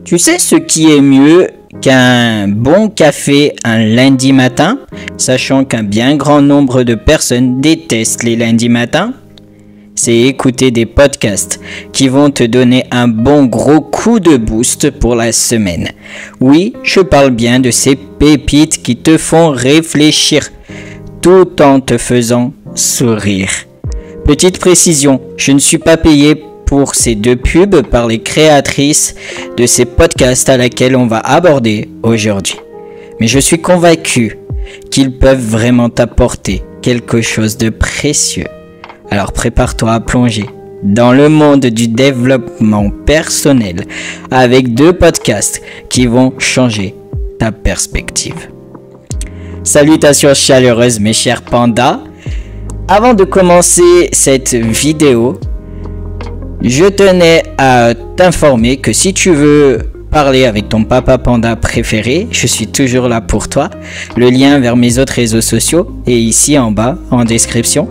Tu sais ce qui est mieux qu'un bon café un lundi matin, sachant qu'un bien grand nombre de personnes détestent les lundis matins? C'est écouter des podcasts qui vont te donner un bon gros coup de boost pour la semaine. Oui, je parle bien de ces pépites qui te font réfléchir tout en te faisant sourire. Petite précision, je ne suis pas payé pour ces deux pubs par les créatrices de ces podcasts à laquelle on va aborder aujourd'hui. Mais je suis convaincu qu'ils peuvent vraiment t'apporter quelque chose de précieux. Alors prépare-toi à plonger dans le monde du développement personnel avec deux podcasts qui vont changer ta perspective. Salutations chaleureuses mes chers pandas. Avant de commencer cette vidéo, je tenais à t'informer que si tu veux parler avec ton papa panda préféré, je suis toujours là pour toi. Le lien vers mes autres réseaux sociaux est ici en bas en description.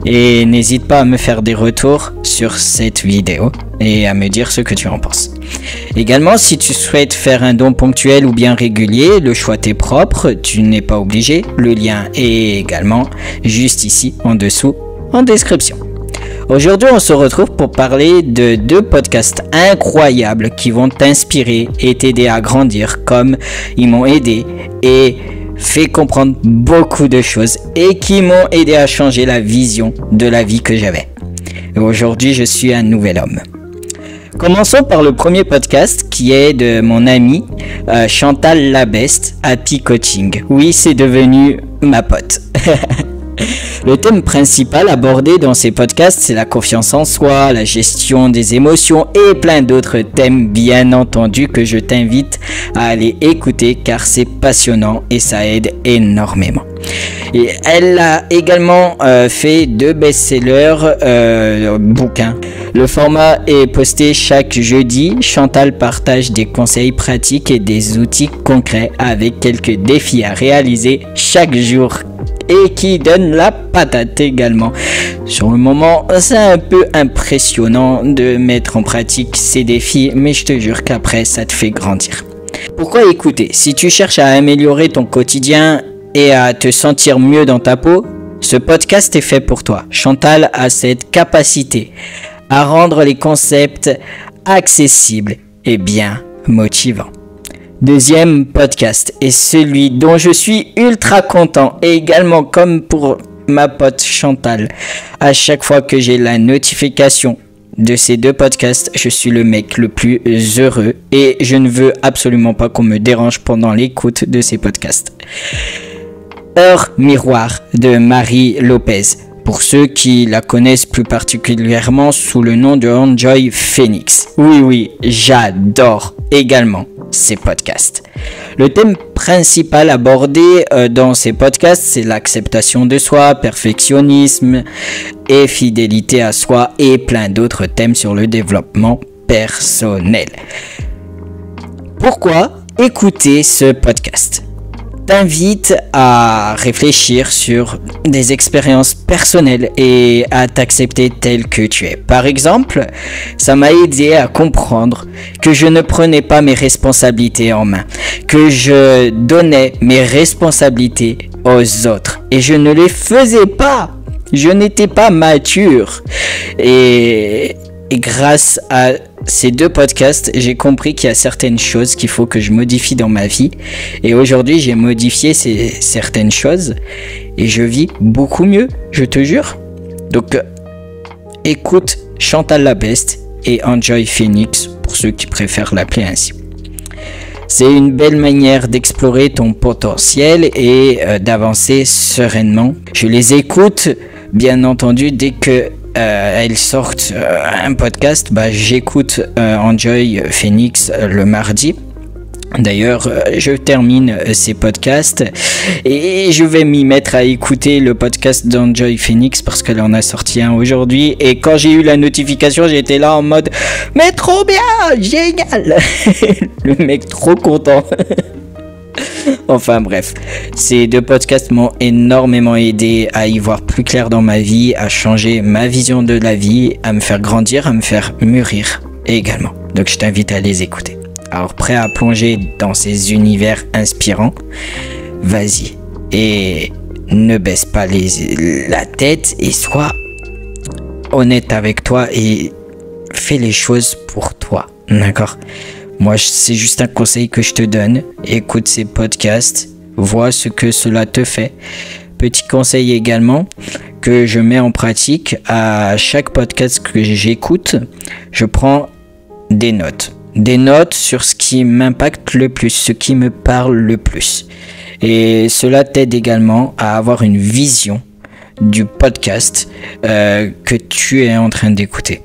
Et n'hésite pas à me faire des retours sur cette vidéo et à me dire ce que tu en penses. Également, si tu souhaites faire un don ponctuel ou bien régulier, le choix t'est propre, tu n'es pas obligé. Le lien est également juste ici en dessous en description. Aujourd'hui, on se retrouve pour parler de deux podcasts incroyables qui vont t'inspirer et t'aider à grandir comme ils m'ont aidé et fait comprendre beaucoup de choses et qui m'ont aidé à changer la vision de la vie que j'avais. Et aujourd'hui, je suis un nouvel homme. Commençons par le premier podcast qui est de mon amie Chantal Labeste, Happy Coaching. Oui, c'est devenu ma pote. Le thème principal abordé dans ces podcasts, c'est la confiance en soi, la gestion des émotions et plein d'autres thèmes, bien entendu, que je t'invite à aller écouter car c'est passionnant et ça aide énormément. Et elle a également fait 2 best-sellers bouquins. Le format est posté chaque jeudi. Chantal partage des conseils pratiques et des outils concrets avec quelques défis à réaliser chaque jour et qui donne la patate également. Sur le moment, c'est un peu impressionnant de mettre en pratique ces défis, mais je te jure qu'après, ça te fait grandir. Pourquoi écouter? Si tu cherches à améliorer ton quotidien et à te sentir mieux dans ta peau, ce podcast est fait pour toi. Chantal a cette capacité à rendre les concepts accessibles et bien motivants. Deuxième podcast est celui dont je suis ultra content et également comme pour ma pote Chantal. À chaque fois que j'ai la notification de ces deux podcasts, je suis le mec le plus heureux et je ne veux absolument pas qu'on me dérange pendant l'écoute de ces podcasts. Heure miroir de Marie Lopez. Pour ceux qui la connaissent plus particulièrement sous le nom de Enjoy Phoenix. Oui, j'adore également ces podcasts. Le thème principal abordé dans ces podcasts, c'est l'acceptation de soi, perfectionnisme et fidélité à soi et plein d'autres thèmes sur le développement personnel. Pourquoi écouter ce podcast ? T'invite à réfléchir sur des expériences personnelles et à t'accepter tel que tu es. Par exemple, ça m'a aidé à comprendre que je ne prenais pas mes responsabilités en main, que je donnais mes responsabilités aux autres et je ne les faisais pas. Je n'étais pas mature. Et grâce à ces deux podcasts, j'ai compris qu'il y a certaines choses qu'il faut que je modifie dans ma vie. Et aujourd'hui, j'ai modifié certaines choses et je vis beaucoup mieux, je te jure. Donc, écoute Chantal Labeste et Enjoy Phoenix pour ceux qui préfèrent l'appeler ainsi. C'est une belle manière d'explorer ton potentiel et d'avancer sereinement. Je les écoute, bien entendu, dès que elles sortent un podcast, j'écoute Enjoy Phoenix le mardi. D'ailleurs, je termine ces podcasts et je vais m'y mettre à écouter le podcast d'Enjoy Phoenix parce qu'elle en a sorti un aujourd'hui. Et quand j'ai eu la notification, j'étais là en mode « Mais trop bien, génial !» Le mec trop content. Enfin bref, ces deux podcasts m'ont énormément aidé à y voir plus clair dans ma vie, à changer ma vision de la vie, à me faire grandir, à me faire mûrir également. Donc je t'invite à les écouter. Alors prêt à plonger dans ces univers inspirants? Vas-y. Et ne baisse pas la tête et sois honnête avec toi et fais les choses pour toi. D'accord? Moi, c'est juste un conseil que je te donne. Écoute ces podcasts. Vois ce que cela te fait. Petit conseil également que je mets en pratique à chaque podcast que j'écoute. Je prends des notes. Des notes sur ce qui m'impacte le plus, ce qui me parle le plus. Et cela t'aide également à avoir une vision du podcast que tu es en train d'écouter.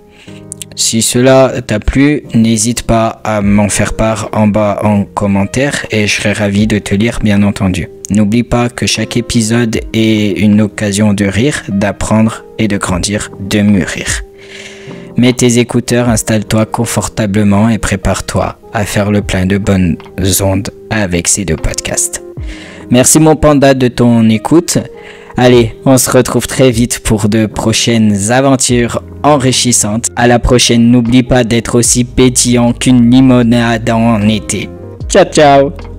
Si cela t'a plu, n'hésite pas à m'en faire part en bas en commentaire et je serai ravi de te lire bien entendu. N'oublie pas que chaque épisode est une occasion de rire, d'apprendre et de grandir, de mûrir. Mets tes écouteurs, installe-toi confortablement et prépare-toi à faire le plein de bonnes ondes avec ces 2 podcasts. Merci mon panda de ton écoute. Allez, on se retrouve très vite pour de prochaines aventures enrichissantes. À la prochaine, n'oublie pas d'être aussi pétillant qu'une limonade en été. Ciao ciao!